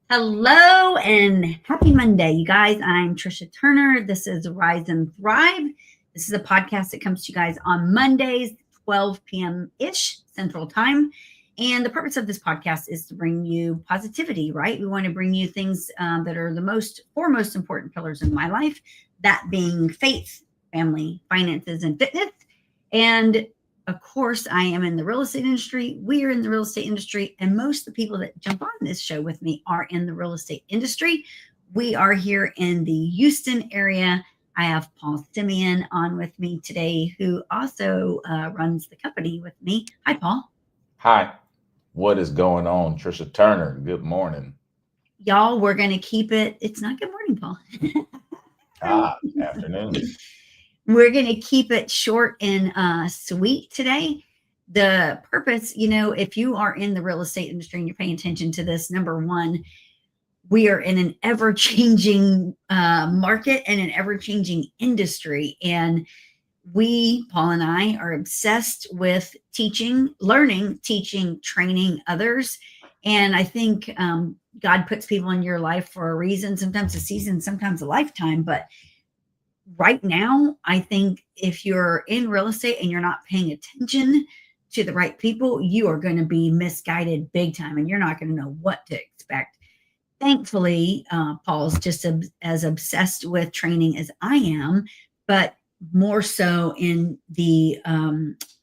Hello and happy Monday, you guys. I'm Tricia Turner. This is Rise and Thrive. This is a podcast that comes to you guys on Mondays, 12 p.m. ish Central Time. And the purpose of this podcast is to bring you positivity, right? We want to bring you things that are the four most important pillars in my life, that being faith, family, finances, and fitness. And of course, I am in the real estate industry. We are in the real estate industry, and most of the people that jump on this show with me are in the real estate industry. We are here in the Houston area. I have Paul Simeon on with me today, who also runs the company with me. Hi, Paul. Hi, what is going on? Tricia Turner, good morning. Y'all, we're going to keep it. It's not good morning, Paul. Afternoon. We're going to keep it short and sweet today. The purpose, if you are in the real estate industry and you're paying attention to this, number one, we are in an ever changing market and an ever changing industry. And we, Paul and I, are obsessed with teaching, learning, teaching, training others. And I think God puts people in your life for a reason, sometimes a season, sometimes a lifetime. But right now, I think if you're in real estate and you're not paying attention to the right people, you are going to be misguided big time and you're not going to know what to expect. Thankfully, Paul's just as obsessed with training as I am, but more so in the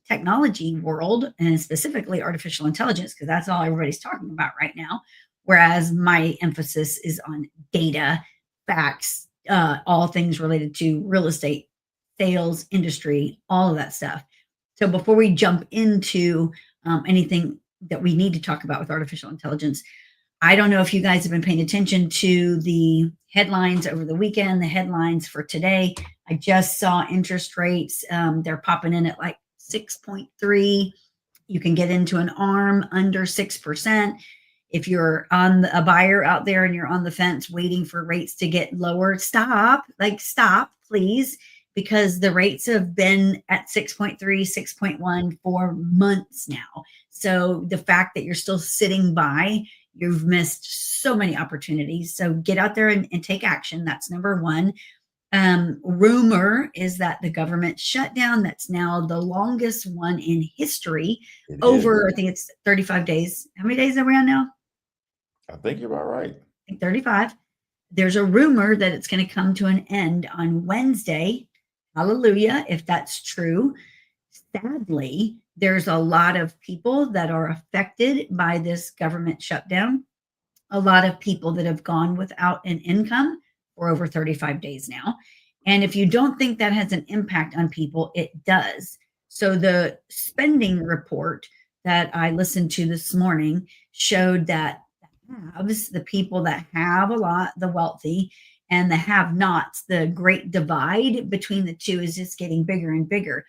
technology world and specifically artificial intelligence, because that's all everybody's talking about right now. Whereas my emphasis is on data, facts, all things related to real estate, sales, industry, all of that stuff. So before we jump into anything that we need to talk about with artificial intelligence, I don't know if you guys have been paying attention to the headlines over the weekend, the headlines for today. I just saw interest rates. They're popping in at like 6.3. You can get into an ARM under 6%. If you're a buyer out there and you're on the fence waiting for rates to get lower, stop, please, because the rates have been at 6.3, 6.1 for months now. So the fact that you're still sitting by, you've missed so many opportunities. So get out there and take action. That's number one. Rumor is that the government shutdown, that's now the longest one in history, I think it's 35 days. How many days are we on now? I think you're about right. 35. There's a rumor that it's going to come to an end on Wednesday. Hallelujah, if that's true. Sadly, there's a lot of people that are affected by this government shutdown. A lot of people that have gone without an income for over 35 days now. And if you don't think that has an impact on people, it does. So the spending report that I listened to this morning showed that the people that have a lot, the wealthy, and the have-nots, the great divide between the two is just getting bigger and bigger.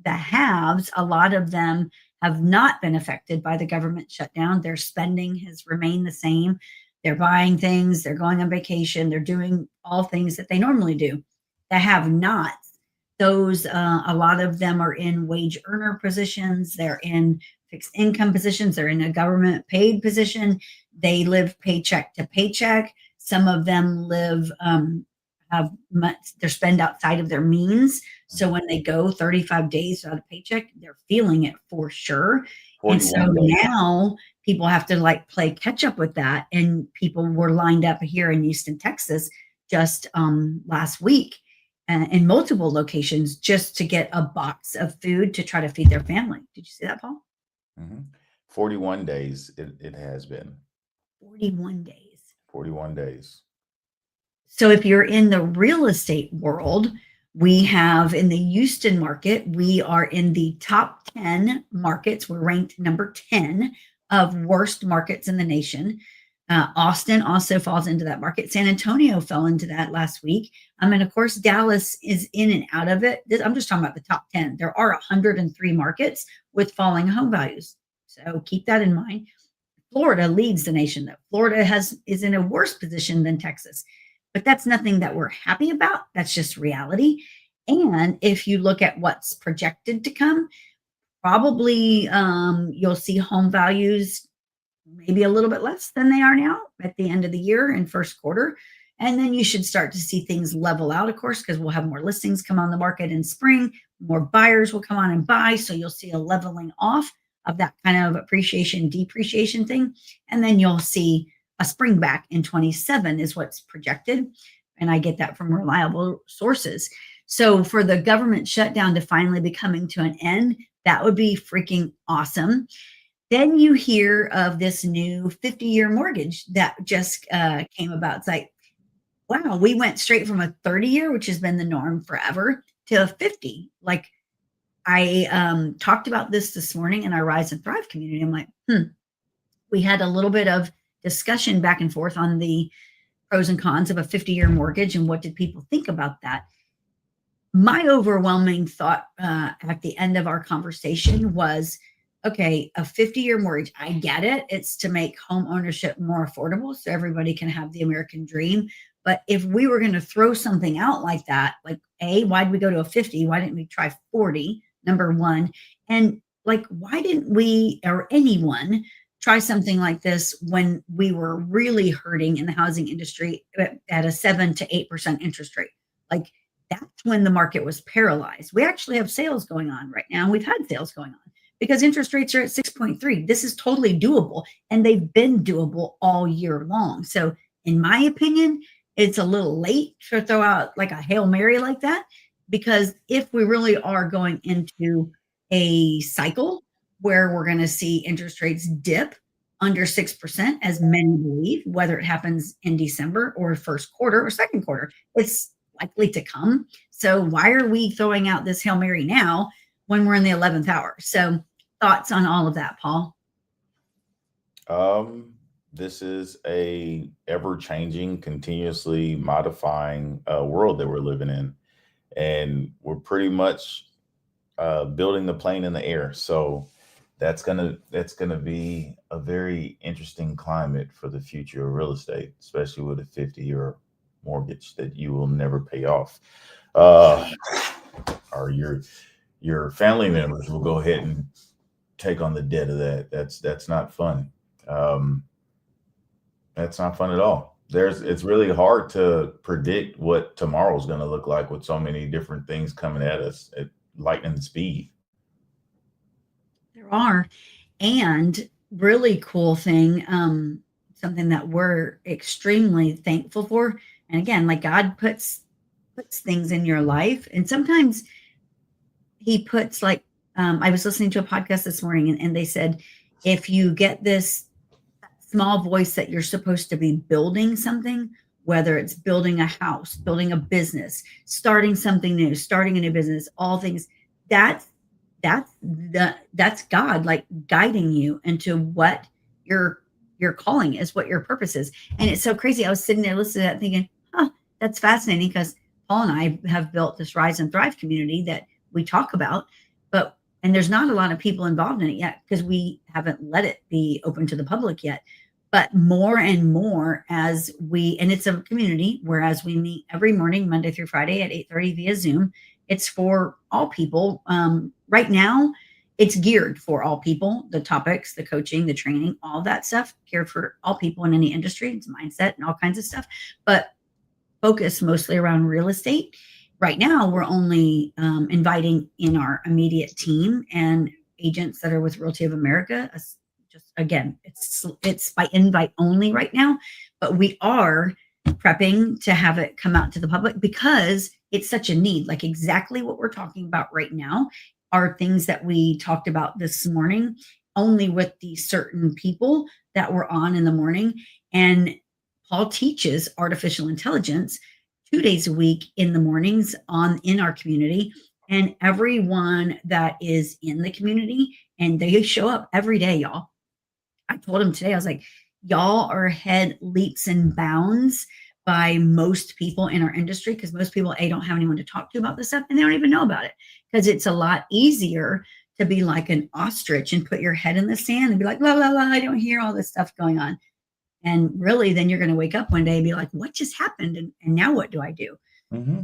The haves, a lot of them have not been affected by the government shutdown. Their spending has remained the same. They're buying things, they're going on vacation, they're doing all things that they normally do. The have-nots, those, a lot of them are in wage earner positions, they're in fixed income positions, they're in a government paid position, they live paycheck to paycheck. Some of them have their spend outside of their means. So when they go 35 days without a paycheck, they're feeling it for sure. And so now people have to play catch up with that. And people were lined up here in Houston, Texas, just last week in multiple locations just to get a box of food to try to feed their family. Did you see that, Paul? 41 days it has been. 41 days. 41 days. So if you're in the real estate world, we have in the Houston market, we are in the top 10 markets. We're ranked number 10 of worst markets in the nation. Austin also falls into that market. San Antonio fell into that last week. And of course, Dallas is in and out of it. I'm just talking about the top 10. There are 103 markets with falling home values. So keep that in mind. Florida leads the nation, though. Florida is in a worse position than Texas. But that's nothing that we're happy about. That's just reality. And if you look at what's projected to come, probably you'll see home values maybe a little bit less than they are now at the end of the year and first quarter. And then you should start to see things level out, of course, because we'll have more listings come on the market in spring, more buyers will come on and buy. So you'll see a leveling off of that kind of appreciation, depreciation thing. And then you'll see a spring back in 27 is what's projected. And I get that from reliable sources. So for the government shutdown to finally be coming to an end, that would be freaking awesome. Then you hear of this new 50-year mortgage that just came about. It's like, wow, we went straight from a 30-year, which has been the norm forever, to a 50. Like I talked about this morning in our Rise and Thrive community. I'm like, we had a little bit of discussion back and forth on the pros and cons of a 50-year mortgage and what did people think about that. My overwhelming thought at the end of our conversation was, okay, a 50-year mortgage, I get it. It's to make home ownership more affordable so everybody can have the American dream. But if we were going to throw something out like that, like, why did we go to a 50? Why didn't we try 40? Number one. And like, why didn't we or anyone try something like this when we were really hurting in the housing industry at a 7 to 8% interest rate? Like, that's when the market was paralyzed. We actually have sales going on right now. We've had sales going on because interest rates are at 6.3. This is totally doable, and they've been doable all year long. So in my opinion, it's a little late to throw out like a Hail Mary like that, because if we really are going into a cycle where we're going to see interest rates dip under 6%, as many believe, whether it happens in December or first quarter or second quarter, it's likely to come. So why are we throwing out this Hail Mary now when we're in the 11th hour? So thoughts on all of that, Paul? This is a ever-changing, continuously modifying world that we're living in, and we're pretty much building the plane in the air. So that's gonna be a very interesting climate for the future of real estate, especially with a 50-year mortgage that you will never pay off, or your family members will go ahead and take on the debt of that. That's not fun. Um, that's not fun at all. It's really hard to predict what tomorrow's going to look like with so many different things coming at us at lightning speed. There are. And really cool thing, something that we're extremely thankful for. And again, like God puts things in your life. And sometimes he puts like, I was listening to a podcast this morning and they said, if you get this small voice that you're supposed to be building something, whether it's building a house, building a business, starting something new, starting a new business, all things, that's that's God like guiding you into what your calling is, what your purpose is. And it's so crazy. I was sitting there listening to that thinking, that's fascinating, because Paul and I have built this Rise and Thrive community that we talk about, and there's not a lot of people involved in it yet because we haven't let it be open to the public yet. But more and more and it's a community, whereas we meet every morning, Monday through Friday at 8:30 via Zoom. It's for all people. Right now, it's geared for all people. The topics, the coaching, the training, all that stuff, geared for all people in any industry. It's mindset and all kinds of stuff, but focused mostly around real estate. Right now, we're only inviting in our immediate team and agents that are with Realty of America. Just again, it's by invite only right now, but we are prepping to have it come out to the public because it's such a need. Like exactly what we're talking about right now are things that we talked about this morning, only with these certain people that were on in the morning. And Paul teaches artificial intelligence 2 days a week in the mornings in our community, and everyone that is in the community, and they show up every day, y'all. I told him today, I was like, y'all are ahead leaps and bounds by most people in our industry, because most people don't have anyone to talk to about this stuff, and they don't even know about it, because it's a lot easier to be like an ostrich and put your head in the sand and be like, la la la, I don't hear all this stuff going on. And really, then you're going to wake up one day and be like, what just happened? And now what do I do? Mm-hmm.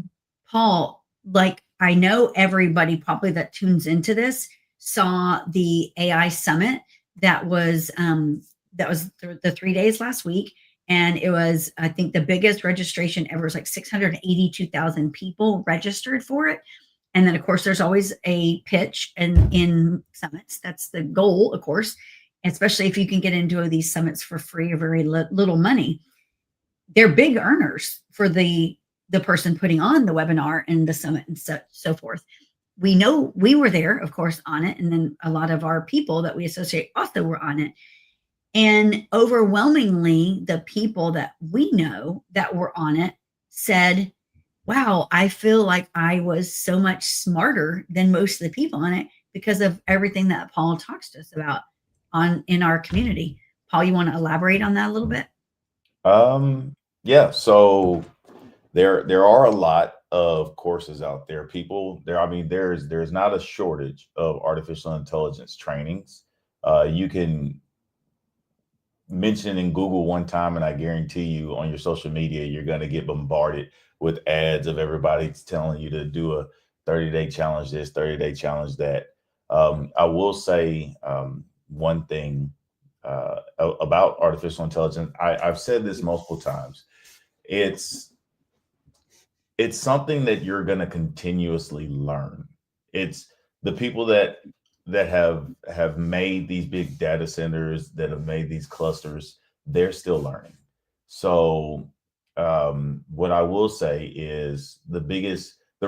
Paul, like, I know everybody probably that tunes into this saw the AI summit that was that was the 3 days last week. And it was, I think, the biggest registration ever. It was like 682,000 people registered for it. And then, of course, there's always a pitch in summits. That's the goal, of course, especially if you can get into these summits for free or very little money. They're big earners for the person putting on the webinar and the summit and so forth. We know we were there, of course, on it. And then a lot of our people that we associate also were on it. And overwhelmingly, the people that we know that were on it said, wow, I feel like I was so much smarter than most of the people on it because of everything that Paul talks to us about in our community. Paul, you want to elaborate on that a little bit? Yeah. So there are a lot of courses out there. People there. I mean, there's not a shortage of artificial intelligence trainings. You can mention in Google one time, and I guarantee you on your social media, you're going to get bombarded with ads of everybody telling you to do a 30-day challenge this, 30-day challenge that. I will say one thing about artificial intelligence. I've said this multiple times. It's it's something that you're going to continuously learn. It's the people that have made these big data centers, that have made these clusters, they're still learning. So what I will say is the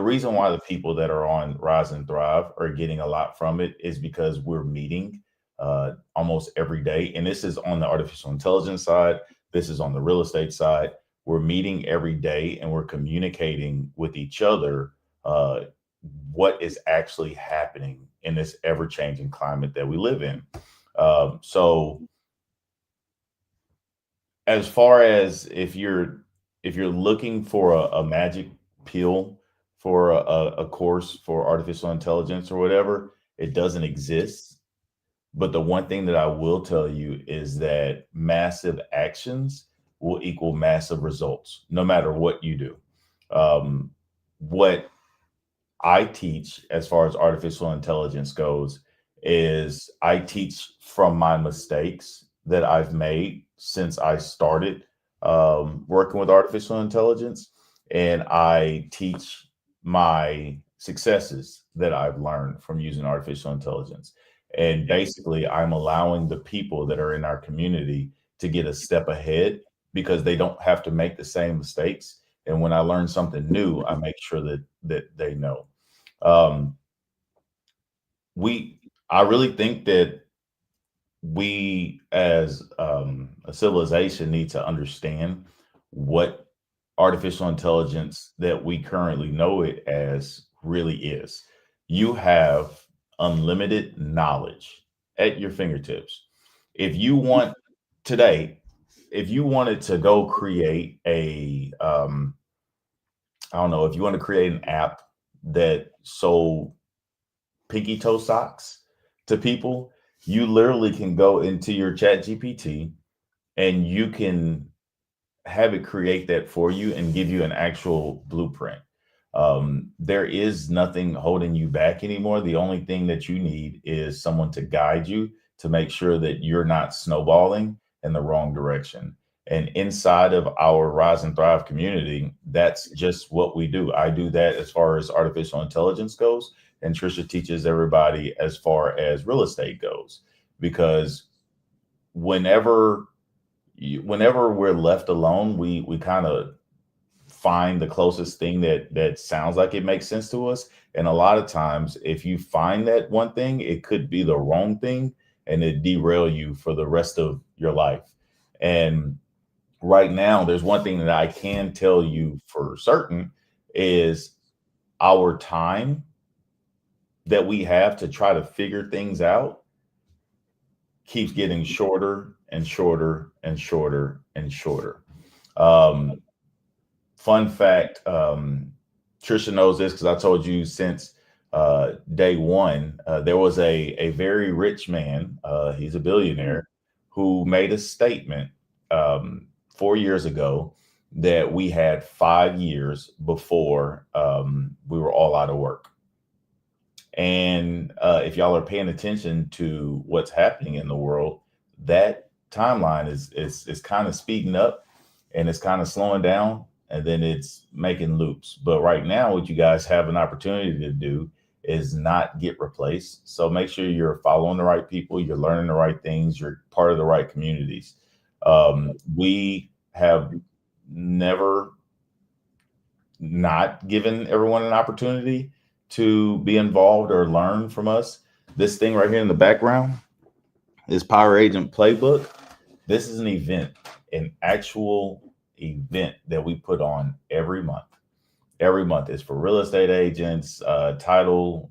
reason why the people that are on Rise and Thrive are getting a lot from it is because we're meeting almost every day. And this is on the artificial intelligence side. This is on the real estate side. We're meeting every day and we're communicating with each other uh, what is actually happening in this ever changing climate that we live in. So as far as if you're looking for a magic pill for a course for artificial intelligence or whatever, it doesn't exist. But the one thing that I will tell you is that massive actions will equal massive results, no matter what you do. What I teach as far as artificial intelligence goes is I teach from my mistakes that I've made since I started working with artificial intelligence, and I teach my successes that I've learned from using artificial intelligence. And basically, I'm allowing the people that are in our community to get a step ahead because they don't have to make the same mistakes. And when I learn something new, I make sure that they know. Um, we, I really think that we as a civilization need to understand what artificial intelligence that we currently know it as really is. You have unlimited knowledge at your fingertips. If you want today, if you wanted to go create I don't know, if you want to create an app that sold pinky toe socks to people, you literally can go into your chat GPT and you can have it create that for you and give you an actual blueprint. There is nothing holding you back anymore. The only thing that you need is someone to guide you to make sure that you're not snowballing in the wrong direction. And inside of our Rise and Thrive community, that's just what we do. I do that as far as artificial intelligence goes, and Tricia teaches everybody as far as real estate goes. Because whenever whenever we're left alone, we kind of find the closest thing that sounds like it makes sense to us. And a lot of times, if you find that one thing, it could be the wrong thing, and it derail you for the rest of your life. And right now, there's one thing that I can tell you for certain is our time that we have to try to figure things out keeps getting shorter and shorter and shorter and shorter. Um, Fun fact, Trisha knows this because I told you since day one. There was a very rich man, he's a billionaire, who made a statement 4 years ago that we had 5 years before we were all out of work. And if y'all are paying attention to what's happening in the world, that timeline is kind of speeding up and it's kind of slowing down and then it's making loops. But right now, what you guys have an opportunity to do is not get replaced. So make sure you're following the right people, you're learning the right things, you're part of the right communities. We have never not given everyone an opportunity to be involved or learn from us. This thing right here in the background is Power Agent Playbook. This is an event, an actual event that we put on every month. Every month is for real estate agents, title,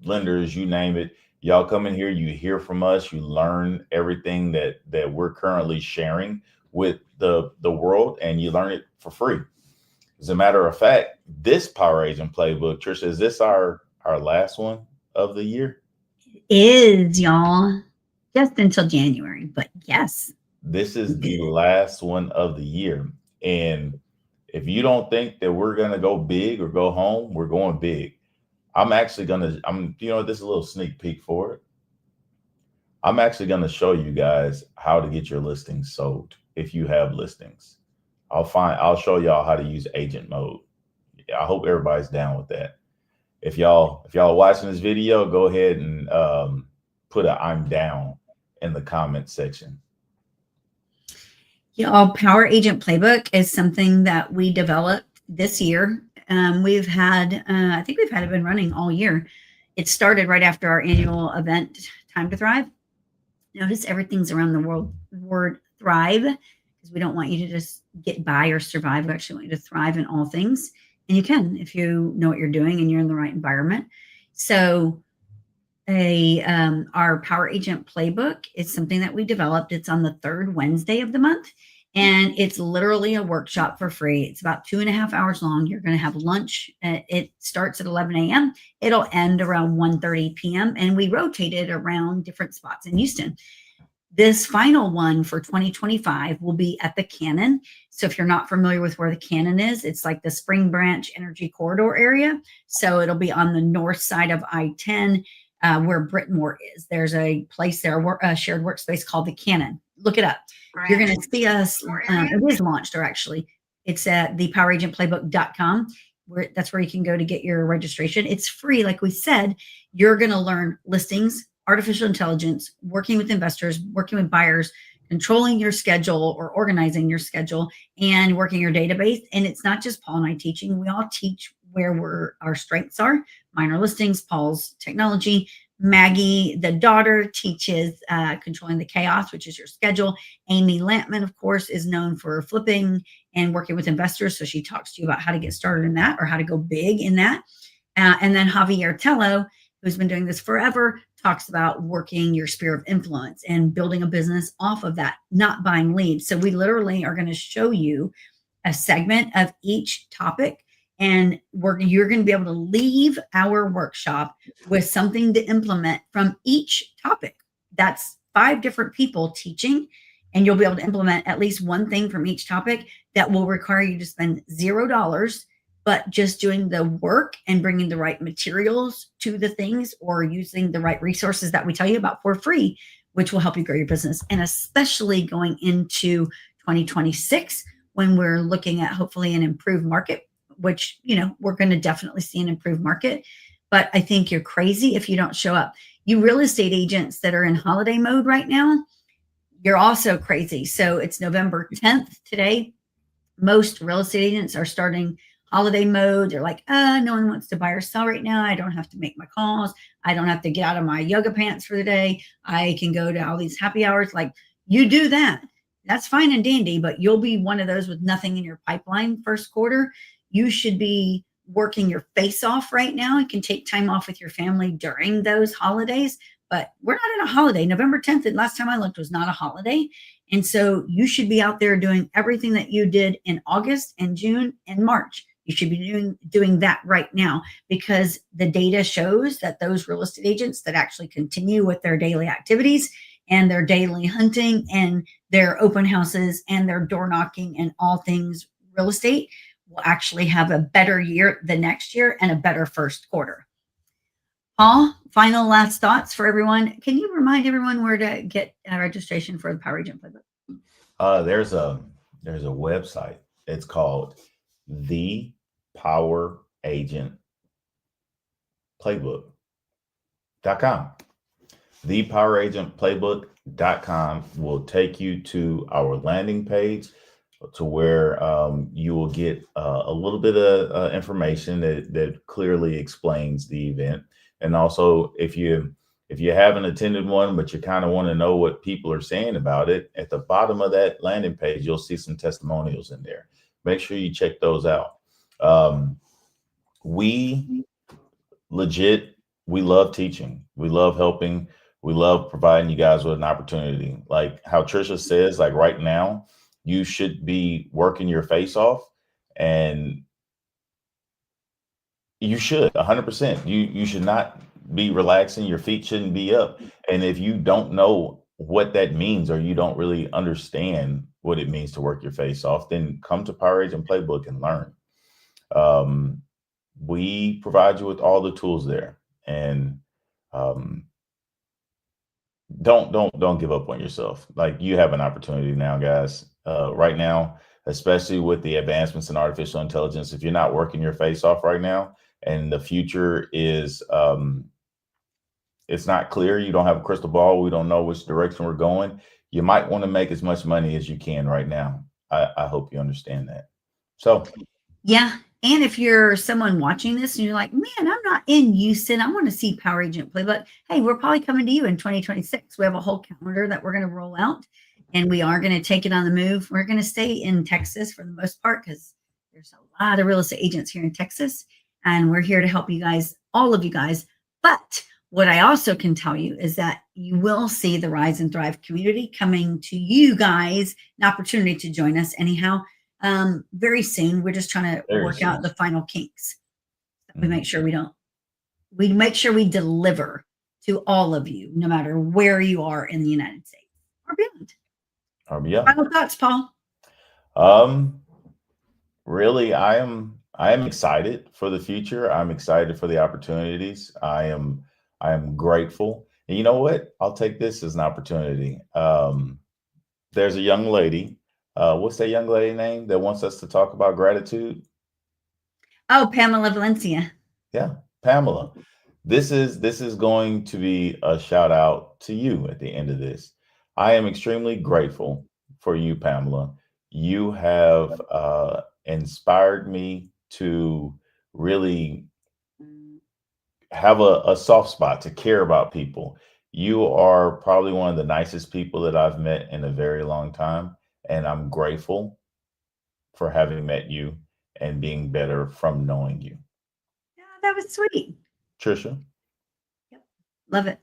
lenders, you name it. Y'all come in here, you hear from us, you learn everything that we're currently sharing with the world, and you learn it for free. As a matter of fact, this Power Agent Playbook, Tricia, is this our last one of the year? Is, y'all, just until January, but yes. This is the last one of the year. And if you don't think that we're going to go big or go home, we're going big. This is a little sneak peek for it. I'm actually going to show you guys how to get your listings sold if you have listings. I'll show y'all how to use agent mode. I hope everybody's down with that. If y'all are watching this video, go ahead and put a "I'm down" in the comment section. Y'all, Power Agent Playbook is something that we developed this year. We've had, I think we've had it been running all year. It started right after our annual event, Time to Thrive. Notice everything's around the word thrive, because we don't want you to just get by or survive. We actually want you to thrive in all things. And you can if you know what you're doing and you're in the right environment. So our Power Agent Playbook is something that we developed. It's on the third Wednesday of the month, and it's literally a workshop for free. It's about 2.5 hours long. You're going to have lunch. It starts at 11 a.m. It'll end around 1:30 p.m. And we rotate it around different spots in Houston. This final one for 2025 will be at the Cannon. So if you're not familiar with where the Cannon is, it's like the Spring Branch Energy Corridor area. So it'll be on the north side of I-10. Where Britmore is. There's a place there, a shared workspace called the Cannon. Look it up. You're going to see us. It is launched, or actually, it's at thepoweragentplaybook.com. That's where you can go to get your registration. It's free. Like we said, you're going to learn listings, artificial intelligence, working with investors, working with buyers, controlling your schedule or organizing your schedule, and working your database. And it's not just Paul and I teaching. We all teach where our strengths are. Mine are listings, Paul's technology. Maggie, the daughter, teaches controlling the chaos, which is your schedule. Amy Lampman, of course, is known for flipping and working with investors. So she talks to you about how to get started in that or how to go big in that. And then Javier Tello, who's been doing this forever, talks about working your sphere of influence and building a business off of that, not buying leads. So we literally are going to show you a segment of each topic, and you're going to be able to leave our workshop with something to implement from each topic. That's 5 different people teaching, and you'll be able to implement at least one thing from each topic that will require you to spend $0, but just doing the work and bringing the right materials to the things or using the right resources that we tell you about for free, which will help you grow your business. And especially going into 2026, when we're looking at hopefully an improved market, which, we're going to definitely see an improved market. But I think you're crazy if you don't show up. You real estate agents that are in holiday mode right now, you're also crazy. So it's November 10th today. Most real estate agents are starting holiday mode. They're like, no one wants to buy or sell right now. I don't have to make my calls. I don't have to get out of my yoga pants for the day. I can go to all these happy hours. Like, you do that. That's fine and dandy, but you'll be one of those with nothing in your pipeline first quarter. You should be working your face off right now. You can take time off with your family during those holidays, but we're not in a holiday. November 10th, and last time I looked, was not a holiday. And so you should be out there doing everything that you did in August and June and March. You should be doing that right now, because the data shows that those real estate agents that actually continue with their daily activities and their daily hunting and their open houses and their door knocking and all things real estate will actually have a better year the next year and a better first quarter. Paul, final last thoughts for everyone. Can you remind everyone where to get a registration for the Power Agent Playbook? There's a website. It's called the Power Agent Playbook.com. ThePowerAgentPlaybook.com will take you to our landing page to where you will get a little bit of information that clearly explains the event. And also, if you haven't attended one, but you kind of want to know what people are saying about it, at the bottom of that landing page, you'll see some testimonials in there. Make sure you check those out. We legit, we love teaching. We love helping. We love providing you guys with an opportunity. Like how Tricia says, like right now, you should be working your face off, and you should 100%. You should not be relaxing. Your feet shouldn't be up. And if you don't know what that means, or you don't really understand what it means to work your face off, then come to Power Agent Playbook and learn. We provide you with all the tools there, and um, don't give up on yourself. Like, you have an opportunity now, guys. Right now, especially with the advancements in artificial intelligence, if you're not working your face off right now, and the future is it's not clear, you don't have a crystal ball, we don't know which direction we're going, you might want to make as much money as you can right now. I hope you understand that. So Yeah. And if you're someone watching this and you're like, man, I'm not in Houston, I want to see Power Agent Playbook. Hey, we're probably coming to you in 2026. We have a whole calendar that we're going to roll out, and we are going to take it on the move. We're going to stay in Texas for the most part because there's a lot of real estate agents here in Texas, and we're here to help you guys, all of you guys. But what I also can tell you is that you will see the Rise and Thrive community coming to you guys, an opportunity to join us anyhow. Very soon. We're just trying to very work out soon. the final kinks. We make sure we make sure we deliver to all of you, no matter where you are in the United States or beyond. Yeah. Final thoughts, Paul? Really, I am excited for the future. I'm excited for the opportunities. I am grateful. And you know what? I'll take this as an opportunity. There's a young lady. What's that young lady name that wants us to talk about gratitude? Oh, Pamela Valencia. Yeah, Pamela. This is going to be a shout out to you at the end of this. I am extremely grateful for you, Pamela. You have inspired me to really have a soft spot to care about people. You are probably one of the nicest people that I've met in a very long time, and I'm grateful for having met you and being better from knowing you. Yeah, that was sweet. Trisha. Yep. Love it.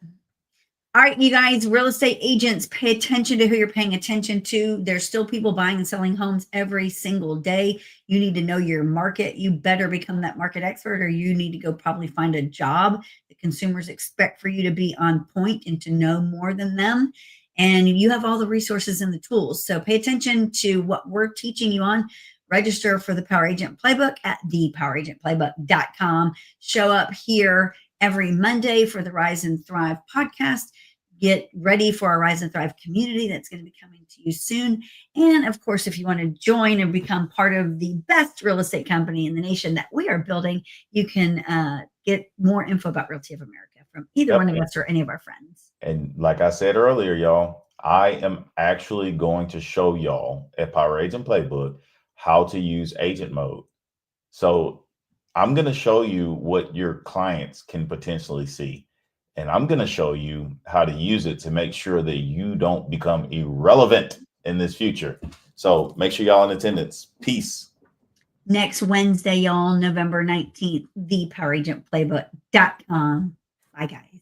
All right, you guys, real estate agents, pay attention to who you're paying attention to. There's still people buying and selling homes every single day. You need to know your market. You better become that market expert, or you need to go probably find a job. The consumers expect for you to be on point and to know more than them. And you have all the resources and the tools. So pay attention to what we're teaching you on. Register for the Power Agent Playbook at thepoweragentplaybook.com. Show up here every Monday for the Rise and Thrive podcast. Get ready for our Rise and Thrive community that's going to be coming to you soon. And of course, if you want to join and become part of the best real estate company in the nation that we are building, you can get more info about Realty of America from either one of us or any of our friends. And like I said earlier, y'all, I am actually going to show y'all at Power Agent Playbook how to use agent mode. So I'm going to show you what your clients can potentially see. And I'm going to show you how to use it to make sure that you don't become irrelevant in this future. So make sure y'all in attendance. Peace. Next Wednesday, y'all, November 19th, thepoweragentplaybook.com. Bye, guys.